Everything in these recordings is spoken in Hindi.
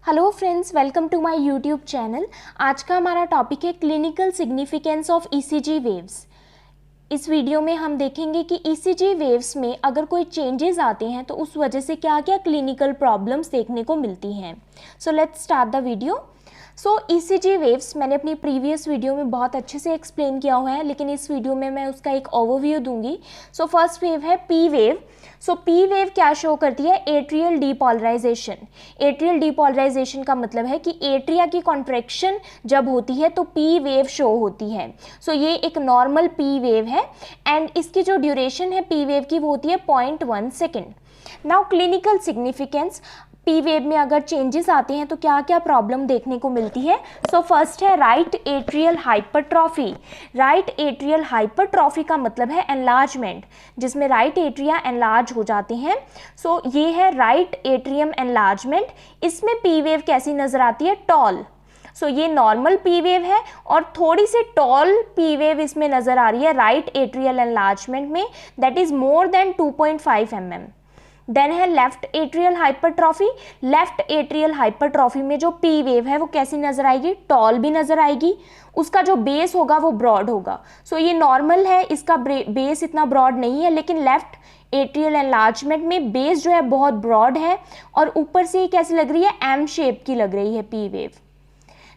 Hello friends, welcome to my YouTube channel. आज का हमारा टॉपिक है clinical significance of ECG waves. इस वीडियो में हम देखेंगे कि ईसीजी वेव्स में अगर कोई चेंजेस आते हैं तो उस वजह से क्या क्या क्लिनिकल प्रॉब्लम्स देखने को मिलती हैं। So let's start the video. So ECG waves मैंने अपनी प्रीवियस वीडियो में बहुत अच्छे से एक्सप्लेन किया हुआ है, लेकिन इस वीडियो में मैं उसका एक ओवरव्यू दूंगी। सो फर्स्ट वेव है P wave. So P wave क्या शो करती है? Atrial depolarisation. एट्रियल डीपोलराइजेशन का मतलब है कि एट्रिया की कॉन्ट्रैक्शन जब होती है तो पी वेव शो होती है। सो ये एक नॉर्मल पी वेव है एंड इसकी जो ड्यूरेशन है पी वेव की वो होती है 0.1 second. Now clinical significance, P wave में अगर चेंजेस आते हैं तो क्या क्या प्रॉब्लम देखने को मिलती है। सो फर्स्ट है right atrial hypertrophy. Right atrial hypertrophy का मतलब है एनलार्जमेंट, जिसमें राइट एट्रिया एनलार्ज हो जाते हैं। सो ये है राइट एट्रियम एनलार्जमेंट। इसमें पी वेव कैसी नजर आती है? टॉल। सो ये नॉर्मल पी वेव है और थोड़ी सी टॉल पी वेव इसमें नजर आ रही है राइट एट्रियल एनलार्जमेंट में, that is more than 2.5 mm। Then है left atrial hypertrophy. Left atrial hypertrophy में जो पी वेव है वो कैसी नजर आएगी? टॉल भी नजर आएगी। उसका जो बेस होगा वो ब्रॉड होगा। सो ये नॉर्मल है, इसका बेस इतना ब्रॉड नहीं है, लेकिन लेफ्ट एट्रियल एनलार्जमेंट में बेस जो है बहुत ब्रॉड है और ऊपर से ये कैसी लग रही है? एम शेप की लग रही है पी वेव।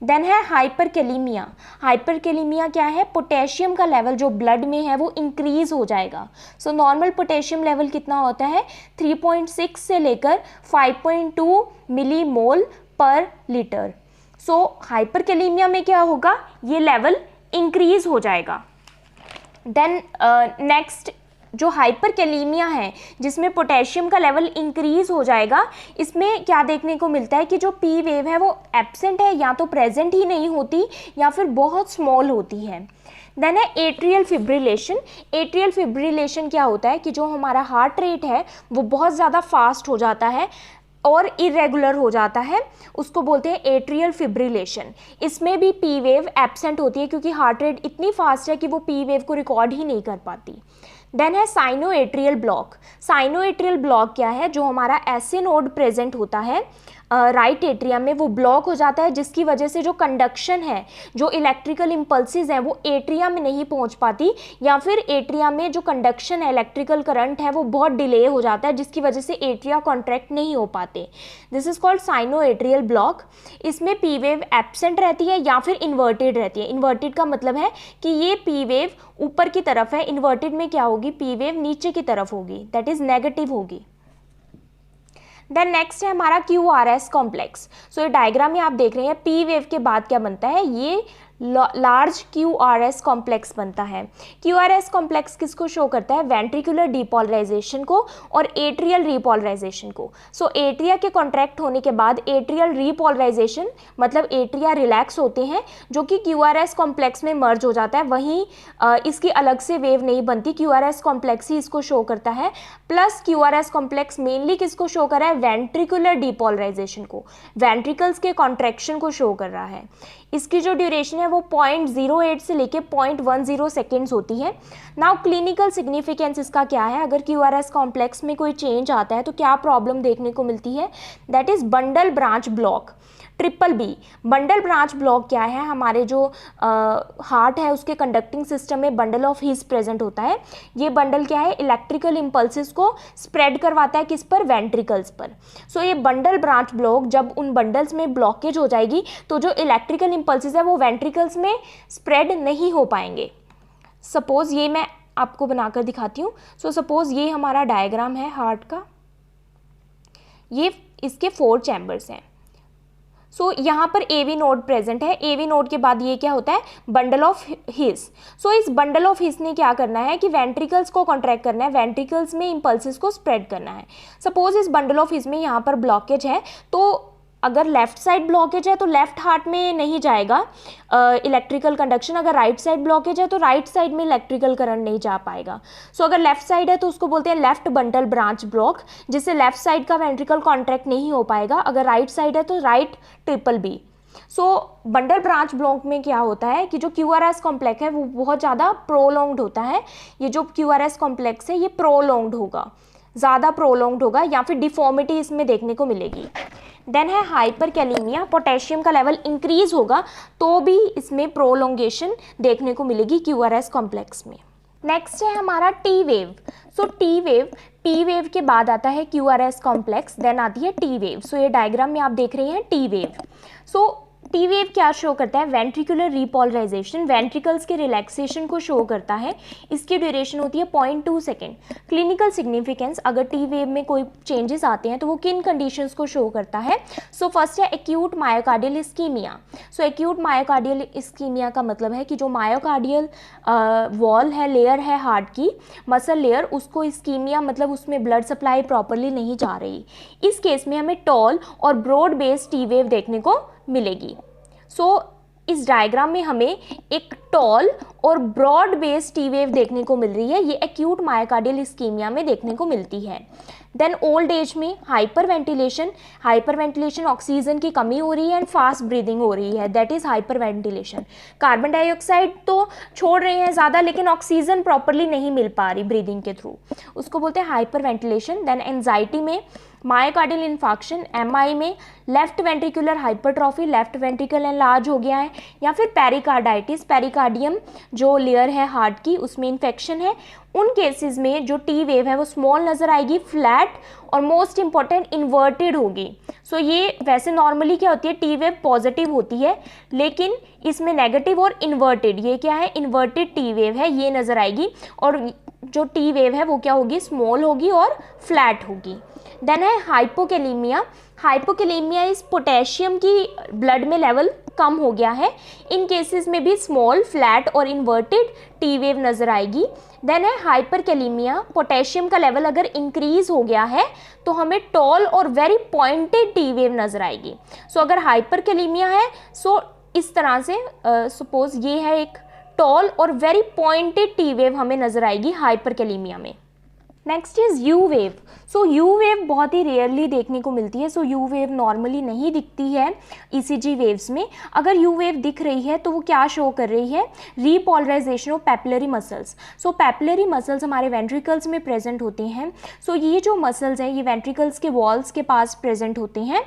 देन है हाइपरकेलीमिया। हाइपरकेलीमिया क्या है? पोटेशियम का लेवल जो ब्लड में है वो इंक्रीज हो जाएगा। सो नॉर्मल पोटेशियम लेवल कितना होता है? 3.6 से लेकर 5.2 मिलीमोल पर लीटर। सो हाइपरकेलीमिया में क्या होगा? ये लेवल इंक्रीज हो जाएगा। देन नेक्स्ट जो हाइपरकेलीमिया है जिसमें पोटेशियम का लेवल इंक्रीज हो जाएगा, इसमें क्या देखने को मिलता है कि जो पी वेव है वो एब्सेंट है, या तो प्रेजेंट ही नहीं होती या फिर बहुत स्मॉल होती है। देन है एट्रियल फिब्रिलेशन। एट्रियल फिब्रिलेशन क्या होता है कि जो हमारा हार्ट रेट है वो बहुत ज़्यादा फास्ट हो जाता है और इरेगुलर हो जाता है, उसको बोलते हैं एट्रियल फिब्रिलेशन। इसमें भी पी वेव एब्सेंट होती है क्योंकि हार्ट रेट इतनी फास्ट है कि वो पी वेव को रिकॉर्ड ही नहीं कर पाती। देन है साइनोएट्रियल ब्लॉक। साइनोएट्रियल ब्लॉक क्या है? जो हमारा एसए नोड प्रेजेंट होता है राइट एट्रिया में वो ब्लॉक हो जाता है, जिसकी वजह से जो कंडक्शन है, जो इलेक्ट्रिकल इम्पल्सेस हैं वो एट्रिया में नहीं पहुंच पाती, या फिर एट्रिया में जो कंडक्शन है, इलेक्ट्रिकल करंट है वो बहुत डिले हो जाता है, जिसकी वजह से एट्रिया कॉन्ट्रैक्ट नहीं हो पाते। This is called sinoatrial block. इसमें पी वेव एब्सेंट रहती है या फिर इन्वर्टेड रहती है। इन्वर्टेड का मतलब है कि ये पी वेव ऊपर की तरफ है, इन्वर्टेड में क्या होगी? पी वेव नीचे की तरफ होगी, दैट इज नेगेटिव होगी। देन नेक्स्ट है हमारा QRS कॉम्प्लेक्स। सो ये डायग्राम में आप देख रहे हैं पी वेव के बाद क्या बनता है? ये लार्ज QRS कॉम्प्लेक्स बनता है। QRS कॉम्प्लेक्स किसको शो करता है? वेंट्रिकुलर डीपोलराइजेशन को और एट्रियल रीपोलराइजेशन को। सो एट्रिया के कॉन्ट्रैक्ट होने के बाद एट्रियल रीपोलराइजेशन मतलब एट्रिया रिलैक्स होते हैं, जो कि QRS कॉम्प्लेक्स में मर्ज हो जाता है। वहीं इसकी अलग से वेव नहीं बनती, QRS कॉम्प्लेक्स ही इसको शो करता है। प्लस QRS कॉम्प्लेक्स मेनली किसको शो कर रहा है? वेंट्रिकुलर डीपोलराइजेशन को, वेंट्रिकल्स के कॉन्ट्रैक्शन को शो कर रहा है। इसकी जो ड्यूरेशन है वो 0.08 से लेके 0.10 सेकेंड्स होती है। नाउ क्लिनिकल सिग्निफिकेंस इसका क्या है? अगर QRS कॉम्प्लेक्स में कोई चेंज आता है तो क्या प्रॉब्लम देखने को मिलती है? That is bundle branch block. Triple B bundle branch block क्या है? हमारे जो हार्ट है उसके कंडक्टिंग सिस्टम में बंडल ऑफ हिस प्रेजेंट होता है। ये बंडल क्या है? इलेक्ट्रिकल इम्पल्सेस को स्प्रेड करवाता है, किस पर? वेंट्रिकल्स पर। सो ये बंडल ब्रांच ब्लॉक, जब उन बंडल्स में ब्लॉकेज हो जाएगी तो जो इलेक्ट्रिकल इम्पल्सेस है वो वेंट्रिकल्स में स्प्रेड नहीं हो पाएंगे। सपोज ये मैं आपको बनाकर दिखाती हूँ। सो सपोज ये हमारा डायग्राम है हार्ट का, ये इसके 4 चैम्बर्स हैं। सो यहाँ पर AV नोड प्रेजेंट है। AV नोड के बाद ये क्या होता है? बंडल ऑफ हिस। सो इस बंडल ऑफ हिस ने क्या करना है कि वेंट्रिकल्स को कॉन्ट्रैक्ट करना है, वेंट्रिकल्स में इम्पल्सेस को स्प्रेड करना है। सपोज इस बंडल ऑफ हिस में यहाँ पर ब्लॉकेज है, तो अगर लेफ्ट साइड ब्लॉकेज है तो लेफ्ट हार्ट में नहीं जाएगा इलेक्ट्रिकल कंडक्शन। अगर राइट साइड ब्लॉकेज है तो राइट साइड में इलेक्ट्रिकल करंट नहीं जा पाएगा। सो अगर लेफ्ट साइड है तो उसको बोलते हैं लेफ्ट बंडल ब्रांच ब्लॉक, जिससे लेफ्ट साइड का वेंट्रिकल कॉन्ट्रैक्ट नहीं हो पाएगा। अगर राइट साइड है तो राइट ट्रिपल बी। सो बंडल ब्रांच ब्लॉक में क्या होता है कि जो QRS कॉम्प्लेक्स है वो बहुत ज़्यादा प्रोलॉन्ग्ड होता है। ये जो QRS कॉम्प्लेक्स है ये प्रोलॉन्ग्ड होगा, ज़्यादा प्रोलॉन्ग्ड होगा, या फिर डिफॉर्मिटी इसमें देखने को मिलेगी। देन है हाइपरकैलेमिया, पोटेशियम का लेवल इंक्रीज होगा तो भी इसमें प्रोलोंगेशन देखने को मिलेगी क्यूआरएस कॉम्प्लेक्स में। नेक्स्ट है हमारा T wave. So T wave, P wave के बाद आता है क्यूआरएस कॉम्प्लेक्स, देन आती है टी वेव। सो ये डायग्राम में आप देख रहे हैं T wave. So T wave क्या शो करता है, वेंट्रिकुलर रिपोलराइजेशन, वेंट्रिकल्स के रिलैक्सेशन को शो करता है। इसकी ड्यूरेशन होती है 0.2 सेकेंड। क्लिनिकल सिग्निफिकेंस, अगर टी वेव में कोई चेंजेस आते हैं तो वो किन कंडीशंस को शो करता है। सो फर्स्ट है एक्यूट मायोकार्डियल इस्कीमिया। सो एक्यूट मायोकार्डियल इस्कीमिया का मतलब है कि जो मायोकार्डियल वॉल है, लेयर है हार्ट की, मसल लेयर, उसको इस्कीमिया मतलब उसमें ब्लड सप्लाई प्रॉपरली नहीं जा रही। इस केस में हमें टॉल और ब्रॉड बेस टी वेव देखने को मिलेगी। सो इस डायग्राम में हमें एक टॉल और ब्रॉड बेस टी वेव देखने को मिल रही है, ये एक्यूट मायोकार्डियल इस्कीमिया में देखने को मिलती है। देन ओल्ड एज में हाइपरवेंटिलेशन, हाइपरवेंटिलेशन ऑक्सीजन की कमी हो रही है एंड फास्ट ब्रीदिंग हो रही है, that is hyperventilation. Carbon dioxide तो छोड़ रहे हैं ज़्यादा लेकिन ऑक्सीजन प्रॉपरली नहीं मिल पा रही ब्रीदिंग के थ्रू, उसको बोलते हैं हाइपरवेंटिलेशन। देन एंजाइटी में मायोकार्डियल इन्फाक्शन, एमआई में left ventricular hypertrophy, left ventricle enlarge हो गया है, या फिर पेरिकार्डाइटिस, पेरिकार्डियम जो लेयर है हार्ट की उसमें इन्फेक्शन है, उन केसेस में जो टी वेव है वो स्मॉल नज़र आएगी, फ्लैट और मोस्ट इंपॉर्टेंट इन्वर्टेड होगी। सो ये वैसे नॉर्मली क्या होती है, टी वेव पॉजिटिव होती है लेकिन इसमें नेगेटिव और इन्वर्टेड, ये क्या है, इन्वर्टेड टी वेव है, ये नज़र आएगी। और जो टी वेव है वो क्या होगी, स्मॉल होगी और फ्लैट होगी। देन है हाइपोकैलेमिया। हाइपोकैलेमिया इस पोटेशियम की ब्लड में लेवल कम हो गया है, इन केसेस में भी स्मॉल, फ्लैट और इन्वर्टेड टी वेव नज़र आएगी। देन है हाइपरकैलेमिया, पोटेशियम का लेवल अगर इंक्रीज हो गया है तो हमें टॉल और वेरी पॉइंटेड टी वेव नज़र आएगी। सो अगर हाइपरकैलेमिया है सो इस तरह से सपोज ये है एक टॉल और वेरी पॉइंटेड टी वेव हमें नज़र आएगी हाइपरकैलेमिया में। Next is you wave. So you wave बहुत ही रेयरली देखने को मिलती है। सो यू वेव नॉर्मली नहीं दिखती है ईसीजी वेव्स में। अगर यू वेव दिख रही है तो वो क्या शो कर रही है, repolarisation of papillary muscles. So papillary muscles हमारे वेंट्रिकल्स में प्रेजेंट होते हैं। सो ये जो मसल्स हैं ये वेंट्रिकल्स के वॉल्स के पास प्रेजेंट होते हैं।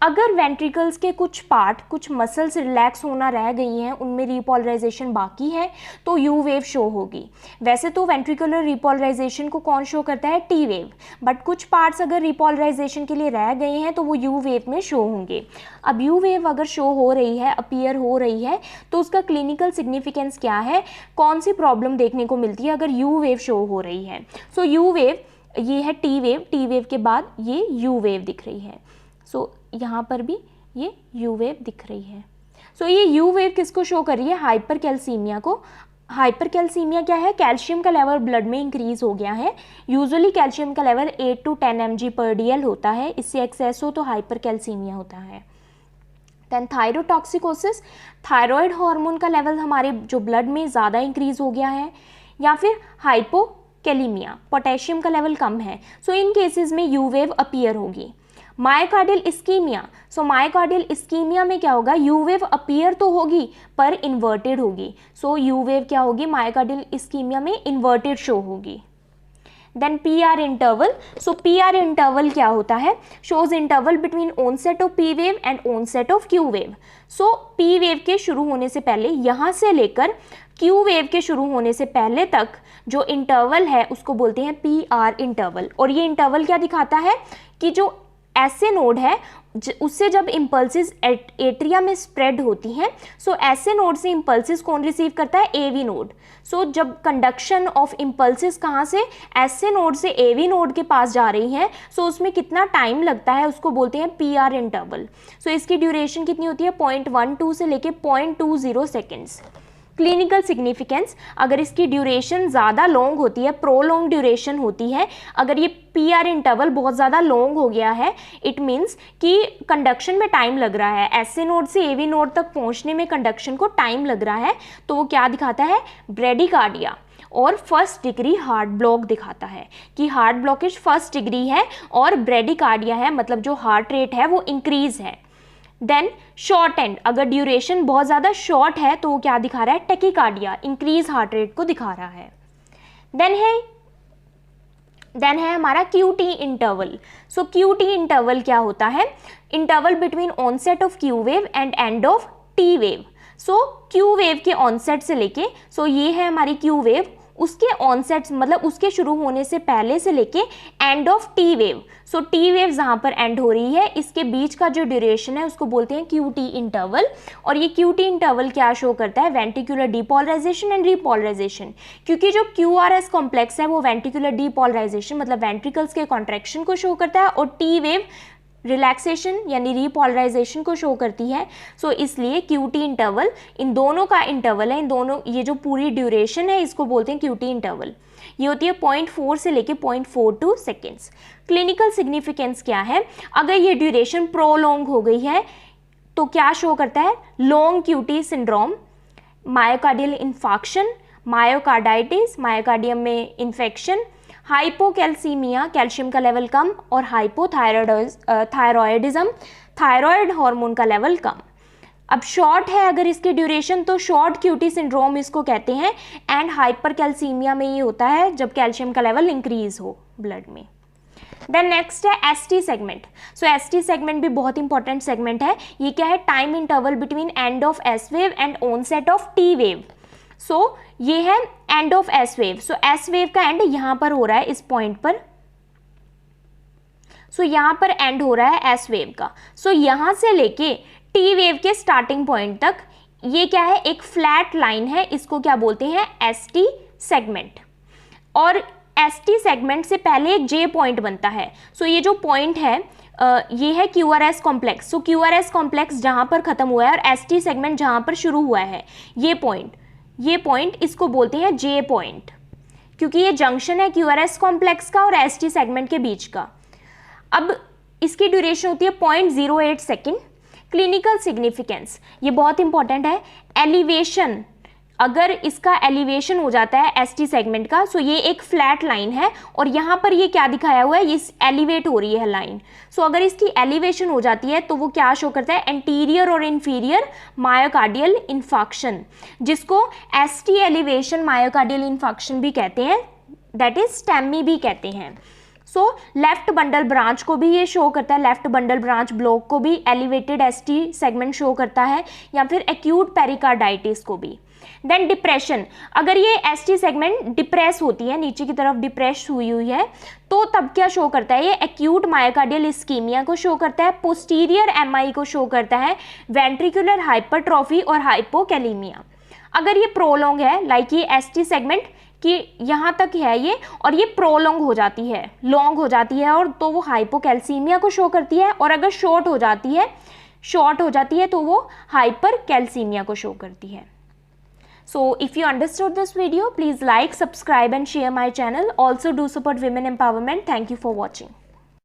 अगर वेंट्रिकल्स के कुछ पार्ट, कुछ मसल्स रिलैक्स होना रह गई हैं, उनमें रिपोलराइजेशन बाकी है तो यू वेव शो होगी। वैसे तो वेंट्रिकुलर रिपोलराइजेशन को कौन शो करता है, टी वेव, बट कुछ पार्ट्स अगर रिपोलराइजेशन के लिए रह गए हैं तो वो यू वेव में शो होंगे। अब यू वेव अगर शो हो रही है, अपीयर हो रही है, तो उसका क्लिनिकल सिग्निफिकेंस क्या है, कौन सी प्रॉब्लम देखने को मिलती है अगर यू वेव शो हो रही है। सो यू वेव, ये है टी वेव, टी वेव के बाद ये यू वेव दिख रही है। सो यहाँ पर भी ये यू वेव दिख रही है। सो ये यू वेव किसको शो कर रही है, हाइपरकैल्सीमिया को। हाइपरकैल्सीमिया क्या है, कैल्शियम का लेवल ब्लड में इंक्रीज हो गया है। यूजुअली कैल्शियम का लेवल 8 to 10 mg/dl होता है, इससे एक्सेस हो तो हाइपरकैल्सीमिया होता है। देन थायरोटॉक्सिकोसिस, थायराइड हार्मोन का लेवल हमारे जो ब्लड में ज़्यादा इंक्रीज हो गया है, या फिर हाइपोकैलेमिया, पोटेशियम का लेवल कम है। सो इन केसेस में यू वेव अपीयर होगी। मायोकार्डियल इस्कीमिया, सो मायोकार्डियल इस्कीमिया में क्या होगा, यू वेव अपीयर तो होगी पर इन्वर्टेड होगी। सो यू वेव क्या होगी, मायोकार्डियल इस्कीमिया में इन्वर्टेड शो होगी। Then P R interval. So P R interval क्या होता है, shows interval between onset of P wave and onset of Q wave. So P wave के शुरू होने से पहले, यहाँ से लेकर क्यू वेव के शुरू होने से पहले तक जो इंटरवल है उसको बोलते हैं पी आर इंटरवल। और ये इंटरवल क्या दिखाता है कि जो ऐसे नोड है उससे जब इम्पल्सिस एट्रिया में स्प्रेड होती हैं, सो ऐसे नोड से इम्पल्सिस कौन रिसीव करता है, एवी नोड। सो जब कंडक्शन ऑफ इम्पल्सिस कहाँ से, ऐसे नोड से एवी नोड के पास जा रही हैं, सो उसमें कितना टाइम लगता है उसको बोलते हैं पी आर इंटरवल। सो इसकी ड्यूरेशन कितनी होती है, 0.12 से लेके 0.20 सेकेंड्स। क्लिनिकल सिग्निफिकेंस, अगर इसकी ड्यूरेशन ज़्यादा लॉन्ग होती है, प्रोलॉन्ग ड्यूरेशन होती है, अगर ये पी आर इंटरवल बहुत ज़्यादा लॉन्ग हो गया है, इट मीन्स कि कंडक्शन में टाइम लग रहा है, ऐसे नोड से एवी नोड तक पहुंचने में कंडक्शन को टाइम लग रहा है, तो वो क्या दिखाता है, ब्रेडिकार्डिया और फर्स्ट डिग्री हार्ट ब्लॉक दिखाता है कि हार्ट ब्लॉकेज फर्स्ट डिग्री है और ब्रेडिकार्डिया है, मतलब जो हार्ट रेट है वो इंक्रीज है। देन शॉर्ट एंड, अगर ड्यूरेशन बहुत ज़्यादा शॉर्ट है तो वो क्या दिखा रहा है, टेकिकार्डिया, इंक्रीज हार्ट रेट को दिखा रहा है। देन है हमारा QT interval. So QT interval क्या होता है? Interval between onset of Q wave and end of T wave. So Q wave के ऑनसेट से लेके, सो ये है हमारी Q वेव, उसके ऑनसेट मतलब उसके शुरू होने से पहले से लेके and of T wave. So T wave जहाँ पर एंड हो रही है, इसके बीच का जो ड्यूरेशन है उसको बोलते हैं QT इंटरवल। और ये QT इंटरवल क्या शो करता है? वेंट्रिकुलर डीपोलराइजेशन एंड रीपोलराइजेशन, क्योंकि जो QRS कॉम्प्लेक्स है वो वेंट्रिकुलर डीपोलराइजेशन मतलब वेंट्रिकल्स के कॉन्ट्रैक्शन को शो करता है, और T वेव रिलैक्सेशन यानी रीपोलराइजेशन को शो करती है। सो इसलिए QT इंटरवल इन दोनों का इंटरवल है, इन दोनों ये जो पूरी ड्यूरेशन है इसको बोलते हैं QT इंटरवल। ये होती है 0.4 से लेके 0.42 सेकेंड्स। क्लिनिकल सिग्निफिकेंस क्या है? अगर ये ड्यूरेशन प्रोलॉन्ग हो गई है तो क्या शो करता है? Long QT syndrome, myocardial infarction, myocarditis, myocardium में इन्फेक्शन, हाइपोकैल्सीमिया, कैल्शियम का लेवल कम, और हाइपोथायरॉयडिज्म, थायराइड हार्मोन का लेवल कम। अब शॉर्ट है अगर इसकी ड्यूरेशन तो शॉर्ट QT सिंड्रोम इसको कहते हैं, एंड हाइपरकैल्सीमिया में ये होता है जब कैल्शियम का लेवल इंक्रीज हो ब्लड में। देन नेक्स्ट है ST segment. So ST segment भी बहुत इंपॉर्टेंट सेगमेंट है। ये क्या है? Time interval between end of S wave and onset of T wave. So ये है end of S wave. So S wave का एंड यहां पर हो रहा है इस पॉइंट पर। सो यहां पर एंड हो रहा है S वेव का। सो यहां से लेके T वेव के स्टार्टिंग पॉइंट तक ये क्या है? एक फ्लैट लाइन है, इसको क्या बोलते हैं? ST segment. और ST सेगमेंट से पहले एक J पॉइंट बनता है। सो ये जो पॉइंट है ये है QRS कॉम्प्लेक्स। सो QRS कॉम्प्लेक्स जहां पर खत्म हुआ है और ST सेगमेंट जहां पर शुरू हुआ है, ये पॉइंट इसको बोलते हैं J पॉइंट, क्योंकि ये जंक्शन है QRS कॉम्प्लेक्स का और ST सेगमेंट के बीच का। अब इसकी ड्यूरेशन होती है 0.08 सेकेंड। क्लिनिकल सिग्निफिकेंस ये बहुत इंपॉर्टेंट है। एलिवेशन, अगर इसका एलिवेशन हो जाता है ST सेगमेंट का, सो ये एक फ्लैट लाइन है और यहाँ पर ये क्या दिखाया हुआ है? ये एलिवेट हो रही है लाइन। सो अगर इसकी एलिवेशन हो जाती है तो वो क्या शो करता है? एंटीरियर और इंफीरियर मायोकार्डियल इन्फार्क्शन, जिसको ST एलिवेशन मायोकार्डियल इन्फार्क्शन भी कहते हैं, दैट इज STEMI भी कहते हैं। सो लेफ्ट बंडल ब्रांच को भी ये शो करता है, लेफ्ट बंडल ब्रांच ब्लॉक को भी एलिवेटेड ST सेगमेंट शो करता है, या फिर एक्यूट पेरिकार्डाइटिस को भी। देन डिप्रेशन, अगर ये ST सेगमेंट डिप्रेस होती है, नीचे की तरफ डिप्रेस हुई है, तो तब क्या शो करता है? ये एक्यूट मायोकार्डियल इस्कीमिया को शो करता है, पोस्टीरियर MI को शो करता है, वेंट्रिकुलर हाइपरट्रॉफी और हाइपोकैलीमिया। अगर ये प्रोलॉन्ग है, लाइक ये ST सेगमेंट कि यहाँ तक है ये, और ये प्रोलॉन्ग हो जाती है, लॉन्ग हो जाती है, और तो वो हाइपोकैल्सीमिया को शो करती है, और अगर शॉर्ट हो जाती है तो वो हाइपरकैल्सीमिया को शो करती है। So if you understood this video, please like, subscribe and share my channel. Also do support women empowerment. Thank you for watching.